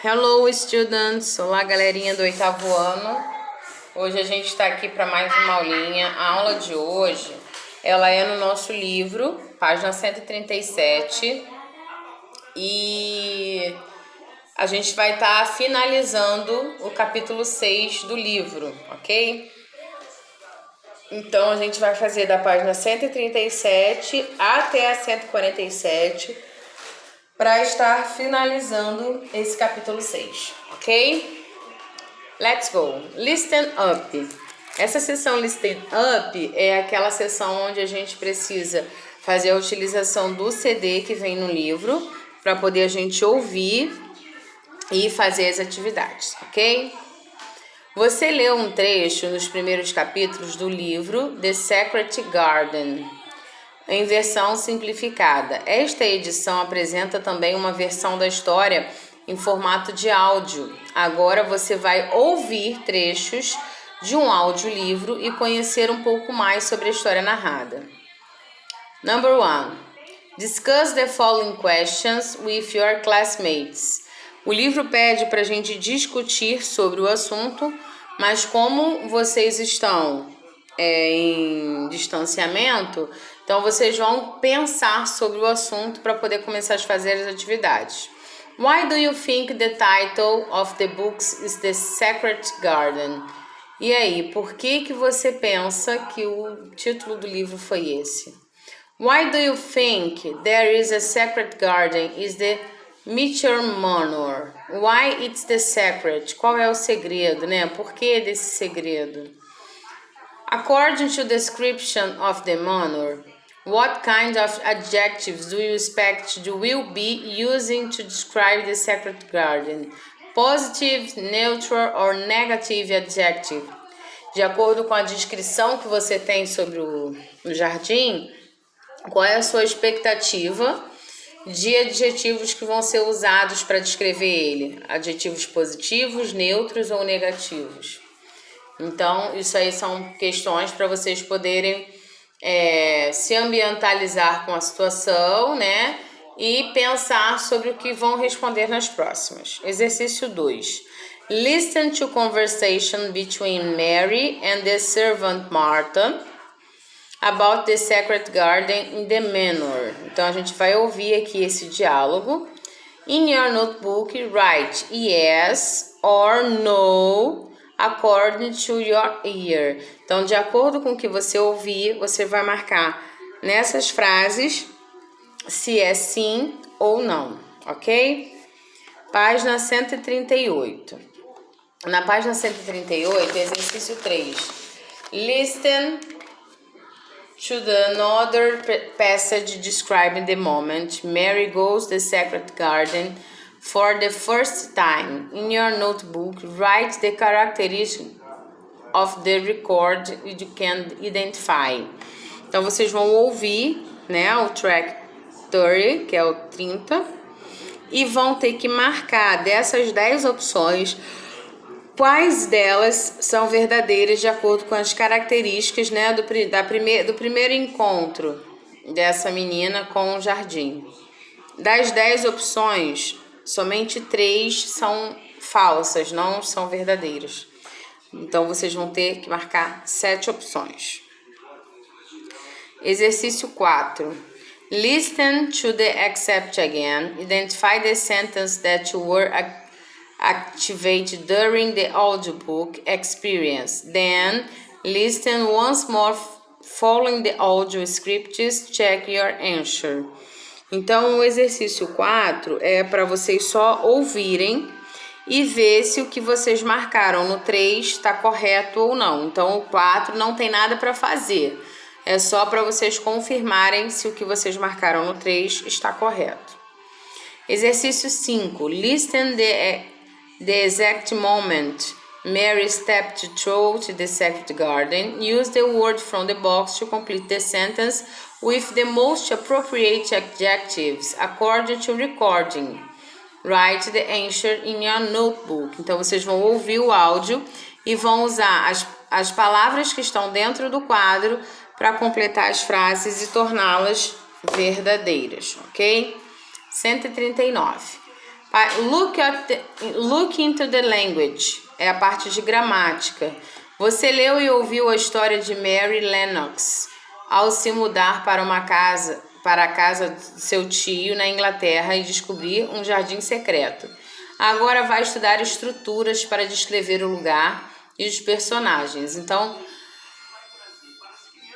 Hello, students! Olá, galerinha do 8º ano. Hoje a gente está aqui para mais uma aulinha. A aula de hoje, ela é no nosso livro, página 137. E a gente vai estar finalizando o capítulo 6 do livro, ok? Então, a gente vai fazer da página 137 até a 147 para estar finalizando esse capítulo 6, ok? Let's go! Listen up. Essa sessão Listen up é aquela sessão onde a gente precisa fazer a utilização do CD que vem no livro para poder a gente ouvir e fazer as atividades, ok? Você leu um trecho nos primeiros capítulos do livro The Secret Garden, em versão simplificada. Esta edição apresenta também uma versão da história em formato de áudio. Agora você vai ouvir trechos de um audiolivro e conhecer um pouco mais sobre a história narrada. Number 1. Discuss the following questions with your classmates. O livro pede para a gente discutir sobre o assunto, mas como vocês estão em distanciamento, então vocês vão pensar sobre o assunto para poder começar a fazer as atividades. Why do you think the title of the books is The Secret Garden? E aí, por que você pensa que o título do livro foi esse? Why do you think there is a secret garden is the Mitchell Manor? Why it's the secret? Qual é o segredo, né? Por que desse segredo? According to the description of the manor, what kind of adjectives do you expect you will be using to describe the secret garden? Positive, neutral or negative adjective? De acordo com a descrição que você tem sobre o jardim, qual é a sua expectativa de adjetivos que vão ser usados para descrever ele? Adjetivos positivos, neutros ou negativos? Então, isso aí são questões para vocês poderem se ambientalizar com a situação, né? E pensar sobre o que vão responder nas próximas. Exercício 2. Listen to conversation between Mary and the servant Martha about the secret garden in the manor. Então, a gente vai ouvir aqui esse diálogo. In your notebook, write yes or no according to your ear. Então, de acordo com o que você ouvir, você vai marcar nessas frases se é sim ou não, ok? Página 138. Na página 138, exercício 3. Listen to the another passage describing the moment Mary goes to the secret garden for the first time. In your notebook, write the characteristics of the record you can identify. Então, vocês vão ouvir, né, o track 30, que é o 30, e vão ter que marcar dessas 10 opções quais delas são verdadeiras de acordo com as características, né, do primeiro encontro dessa menina com o jardim. Das 10 opções, somente 3 são falsas, não são verdadeiras. Então, vocês vão ter que marcar 7 opções. Exercício 4. Listen to the except again. Identify the sentence that you were activated during the audiobook experience. Then, listen once more following the audio scripts. Check your answer. Então, o exercício 4 é para vocês só ouvirem e ver se o que vocês marcaram no 3 está correto ou não. Então, o 4 não tem nada para fazer. É só para vocês confirmarem se o que vocês marcaram no 3 está correto. Exercício 5. Listen the exact moment Mary stepped through the secret garden. Use the word from the box to complete the sentence with the most appropriate adjectives according to recording. Write the answer in your notebook. Então, vocês vão ouvir o áudio e vão usar as palavras que estão dentro do quadro para completar as frases e torná-las verdadeiras, ok? 139. Look into the language. É a parte de gramática. Você leu e ouviu a história de Mary Lennox ao se mudar para a casa de seu tio na Inglaterra e descobrir um jardim secreto. Agora vai estudar estruturas para descrever o lugar e os personagens. Então,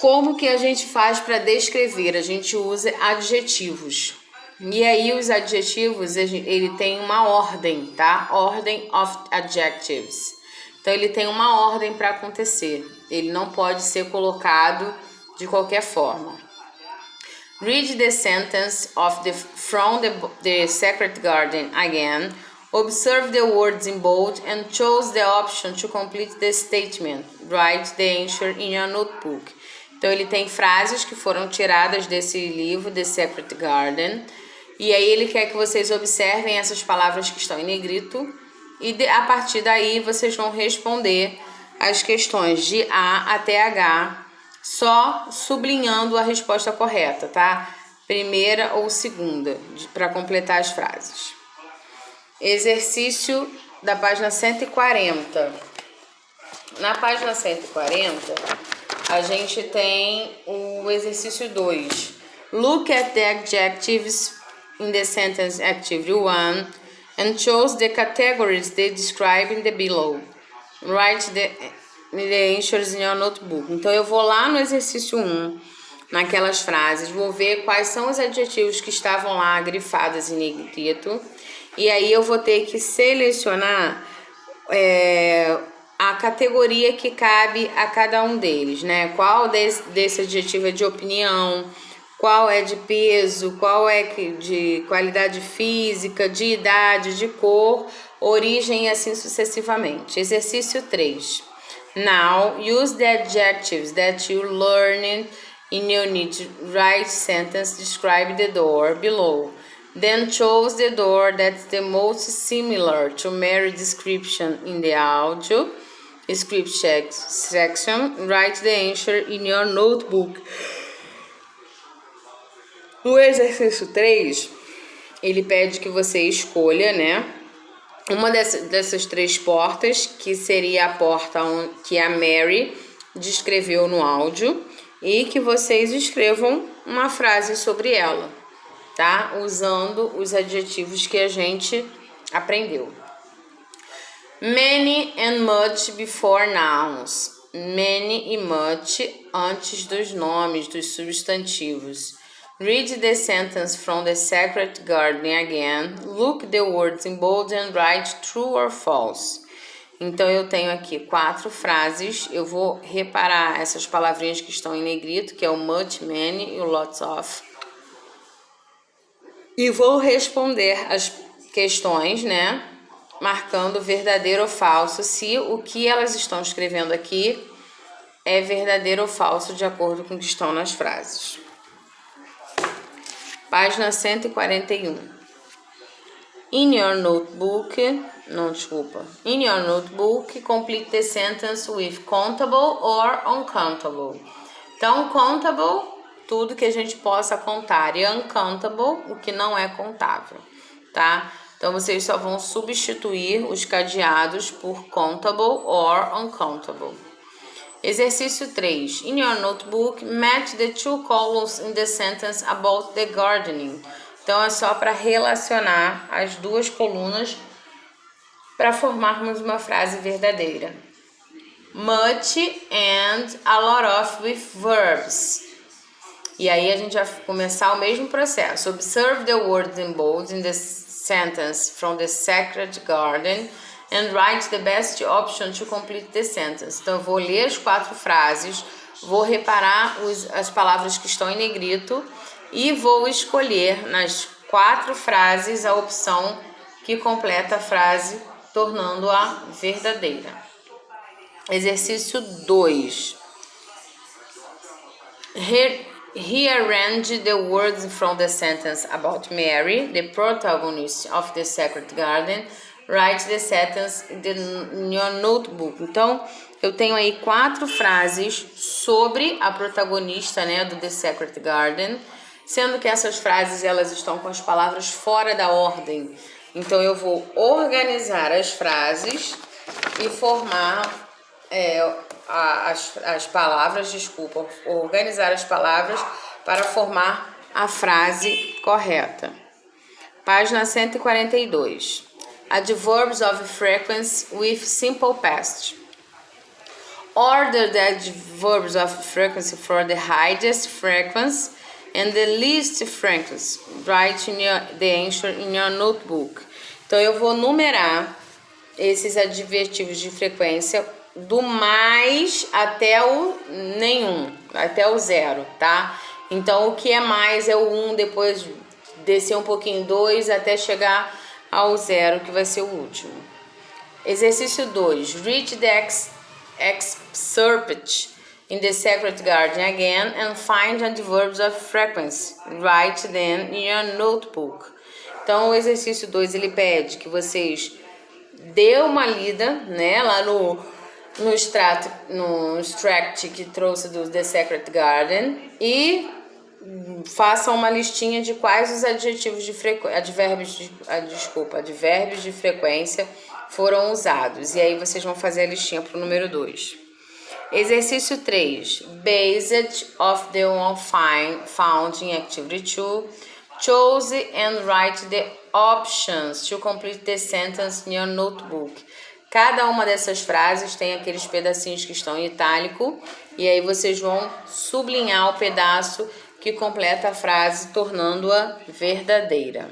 como que a gente faz para descrever? A gente usa adjetivos. E aí os adjetivos, ele tem uma ordem, tá? Ordem of adjectives. Então ele tem uma ordem para acontecer. Ele não pode ser colocado de qualquer forma. Read the sentence from the Sacred Garden again. Observe the words in bold and choose the option to complete the statement. Write the answer in your notebook. Então ele tem frases que foram tiradas desse livro, The Sacred Garden. E aí ele quer que vocês observem essas palavras que estão em negrito. E a partir daí vocês vão responder as questões de A até H, só sublinhando a resposta correta, tá? Primeira ou segunda, para completar as frases. Exercício da página 140. Na página 140, a gente tem o exercício 2. Look at the adjectives in the sentence activity 1 and choose the categories they describe in the below. Write the answers in your notebook. Então eu vou lá no exercício 1, naquelas frases, vou ver quais são os adjetivos que estavam lá grifados em negrito, e aí eu vou ter que selecionar a categoria que cabe a cada um deles, né? Qual desse adjetivo é de opinião, qual é de peso, qual é de qualidade física, de idade, de cor, origem e assim sucessivamente. Exercício 3. Now, use the adjectives that you learned in your need to write sentence describe the door below. Then choose the door that's the most similar to Mary's description in the audio script section. Write the answer in your notebook. No exercício 3, ele pede que você escolha, né, uma dessas 3 portas, que seria a porta que a Mary descreveu no áudio, e que vocês escrevam uma frase sobre ela, tá? Usando os adjetivos que a gente aprendeu. Many and much before nouns. Many e much antes dos nomes, dos substantivos. Read the sentence from the Sacred Garden again. Look the words in bold and write true or false. Então eu tenho aqui 4 frases. Eu vou reparar essas palavrinhas que estão em negrito, que é o much, many e o lots of. E vou responder as questões, né? Marcando verdadeiro ou falso, se o que elas estão escrevendo aqui é verdadeiro ou falso de acordo com o que estão nas frases. Página 141. In your notebook, complete the sentence with countable or uncountable. Então, countable, tudo que a gente possa contar, e uncountable, o que não é contável, tá? Então, vocês só vão substituir os cadeados por countable or uncountable. Exercício 3. In your notebook, match the 2 columns in the sentence about the gardening. Então, é só para relacionar as 2 colunas para formarmos uma frase verdadeira. Much and a lot of with verbs. E aí, a gente vai começar o mesmo processo. Observe the words in bold in the sentence from the Sacred Garden and write the best option to complete the sentence. Então, eu vou ler as 4 frases, vou reparar as palavras que estão em negrito e vou escolher nas 4 frases a opção que completa a frase, tornando-a verdadeira. Exercício 2. Rearrange the words from the sentence about Mary, the protagonist of the Sacred Garden. Write the sentence in your notebook. Então, eu tenho aí 4 frases sobre a protagonista, né, do The Sacred Garden, sendo que essas frases elas estão com as palavras fora da ordem. Então, eu vou organizar as frases e formar as palavras, organizar as palavras para formar a frase correta. Página 142. Adverbs of frequency with simple past. Order the adverbs of frequency for the highest frequency and the least frequency. Write the answer in your notebook. Então, eu vou numerar esses adjetivos de frequência do mais até o nenhum, até o zero, tá? Então, o que é mais é o 1, depois descer um pouquinho 2, até chegar ao zero, que vai ser o último. Exercício 2. Read the excerpt in the Sacred Garden again and find adverbs of frequency. Write them in your notebook. Então, o exercício 2, ele pede que vocês dê uma lida, né, lá no extract que trouxe do The Sacred Garden e façam uma listinha de quais os adjetivos de advérbios de frequência foram usados. E aí vocês vão fazer a listinha para o número 2. Exercício 3. Based of the one found in Activity 2. Choose and write the options to complete the sentence in your notebook. Cada uma dessas frases tem aqueles pedacinhos que estão em itálico. E aí vocês vão sublinhar o pedaço que completa a frase, tornando-a verdadeira.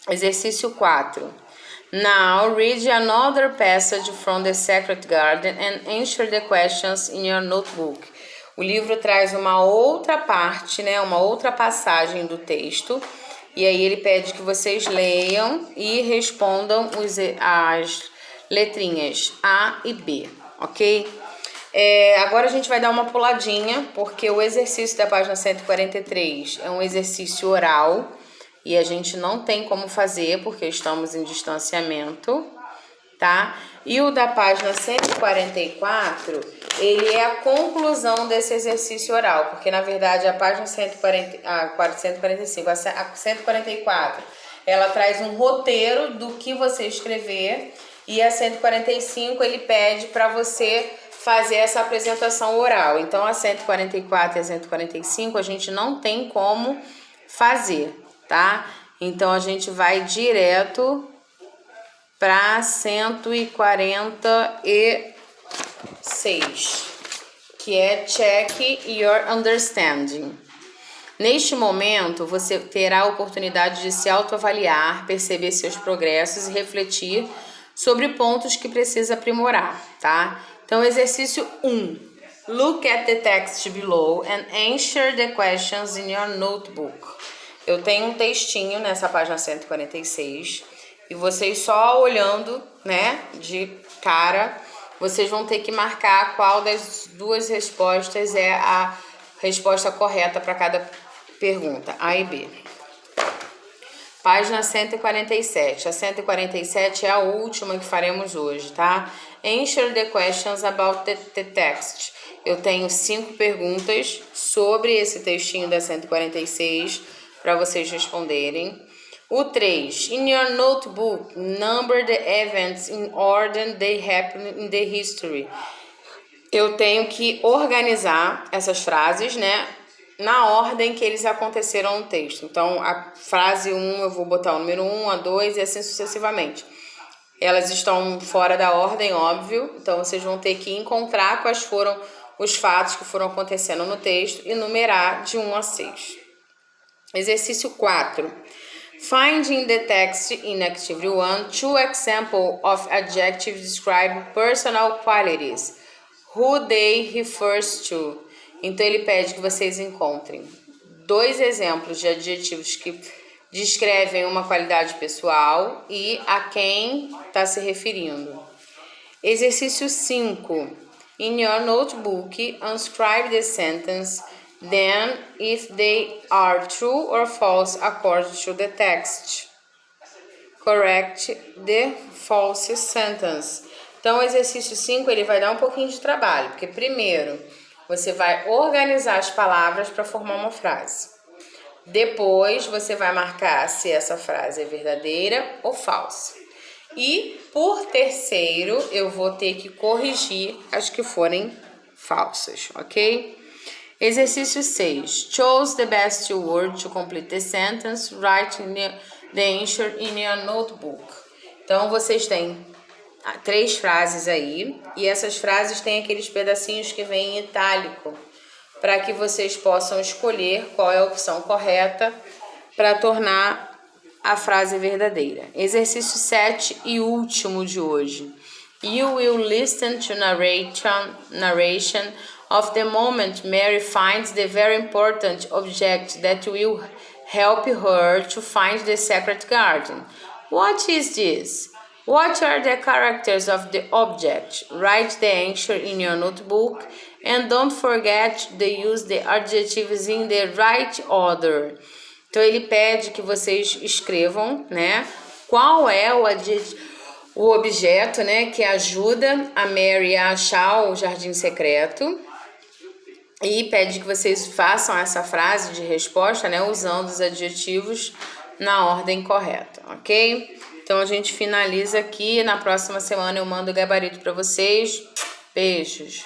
Exercício 4. Now read another passage from the Sacred Garden and answer the questions in your notebook. O livro traz uma outra parte, né, uma outra passagem do texto, e aí ele pede que vocês leiam e respondam as letrinhas A e B, ok? Agora a gente vai dar uma puladinha, porque o exercício da página 143 é um exercício oral e a gente não tem como fazer porque estamos em distanciamento, tá? E o da página 144, ele é a conclusão desse exercício oral, porque na verdade a página 145, a 144, ela traz um roteiro do que você escrever, e a 145 ele pede para você fazer essa apresentação oral. Então a 144 e a 145 a gente não tem como fazer, tá? Então a gente vai direto para 146, que é Check Your Understanding. Neste momento, você terá a oportunidade de se autoavaliar, perceber seus progressos e refletir sobre pontos que precisa aprimorar, tá? Então, exercício 1. Look at the text below and answer the questions in your notebook. Eu tenho um textinho nessa página 146 e vocês só olhando, né, de cara, vocês vão ter que marcar qual das duas respostas é a resposta correta para cada pergunta, A e B. Página 147. A 147 é a última que faremos hoje, tá? Answer the questions about the text. Eu tenho 5 perguntas sobre esse textinho da 146 para vocês responderem. O 3. In your notebook, number the events in order they happen in the history. Eu tenho que organizar essas frases, né, na ordem que eles aconteceram no texto. Então, a frase 1 eu vou botar o número 1, a 2 e assim sucessivamente. Elas estão fora da ordem, óbvio. Então, vocês vão ter que encontrar quais foram os fatos que foram acontecendo no texto e numerar de 1 a 6. Exercício 4. Find in the text in Activity 1 2 examples of adjectives describe personal qualities. Who they refers to. Então, ele pede que vocês encontrem 2 exemplos de adjetivos que descrevem uma qualidade pessoal e a quem está se referindo. Exercício 5. In your notebook, inscribe the sentence, then if they are true or false according to the text. Correct the false sentence. Então, o exercício 5 ele vai dar um pouquinho de trabalho, porque primeiro você vai organizar as palavras para formar uma frase. Depois você vai marcar se essa frase é verdadeira ou falsa. E por terceiro, eu vou ter que corrigir as que forem falsas, ok? Exercício 6. Choose the best word to complete the sentence. Write the answer in your notebook. Então, vocês têm 3 frases aí. E essas frases têm aqueles pedacinhos que vêm em itálico, para que vocês possam escolher qual é a opção correta para tornar a frase verdadeira. Exercício 7 e último de hoje. You will listen to narration of the moment Mary finds the very important object that will help her to find the secret garden. What is this? What are the characters of the object? Write the answer in your notebook and don't forget to use the adjectives in the right order. Então ele pede que vocês escrevam, né, qual é o objeto, né, que ajuda a Mary a achar o jardim secreto. E pede que vocês façam essa frase de resposta, né, usando os adjetivos na ordem correta, ok? Então a gente finaliza aqui. Na próxima semana eu mando o gabarito para vocês. Beijos!